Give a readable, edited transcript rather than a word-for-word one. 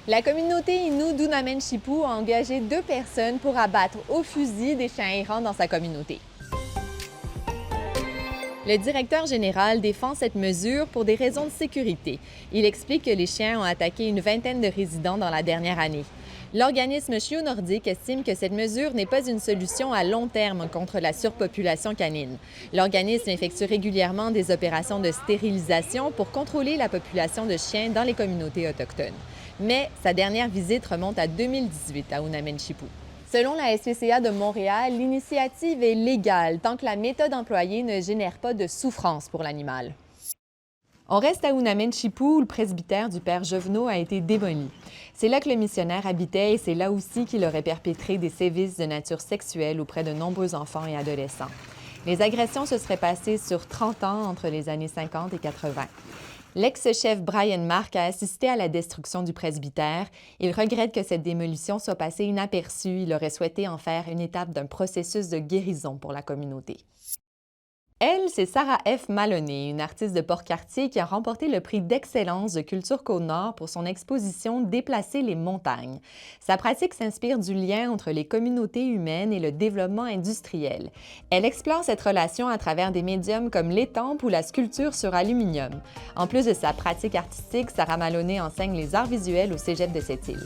La communauté Innu d'Unamenchipu a engagé 2 personnes pour abattre au fusil des chiens errants dans sa communauté. Le directeur général défend cette mesure pour des raisons de sécurité. Il explique que les chiens ont attaqué une vingtaine de résidents dans la dernière année. L'organisme Chiot Nordique estime que cette mesure n'est pas une solution à long terme contre la surpopulation canine. L'organisme effectue régulièrement des opérations de stérilisation pour contrôler la population de chiens dans les communautés autochtones. Mais sa dernière visite remonte à 2018 à Unamenchipu. Selon la SPCA de Montréal, l'initiative est légale tant que la méthode employée ne génère pas de souffrance pour l'animal. On reste à Unamenchipu où le presbytère du père Jovenot a été démoli. C'est là que le missionnaire habitait et c'est là aussi qu'il aurait perpétré des sévices de nature sexuelle auprès de nombreux enfants et adolescents. Les agressions se seraient passées sur 30 ans entre les années 50 et 80. L'ex-chef Brian Mark a assisté à la destruction du presbytère. Il regrette que cette démolition soit passée inaperçue. Il aurait souhaité en faire une étape d'un processus de guérison pour la communauté. Elle, c'est Sarah F. Maloney, une artiste de Port-Cartier qui a remporté le prix d'excellence de Culture Côte-Nord pour son exposition Déplacer les montagnes. Sa pratique s'inspire du lien entre les communautés humaines et le développement industriel. Elle explore cette relation à travers des médiums comme l'étampe ou la sculpture sur aluminium. En plus de sa pratique artistique, Sarah Maloney enseigne les arts visuels au Cégep de Sept-Îles.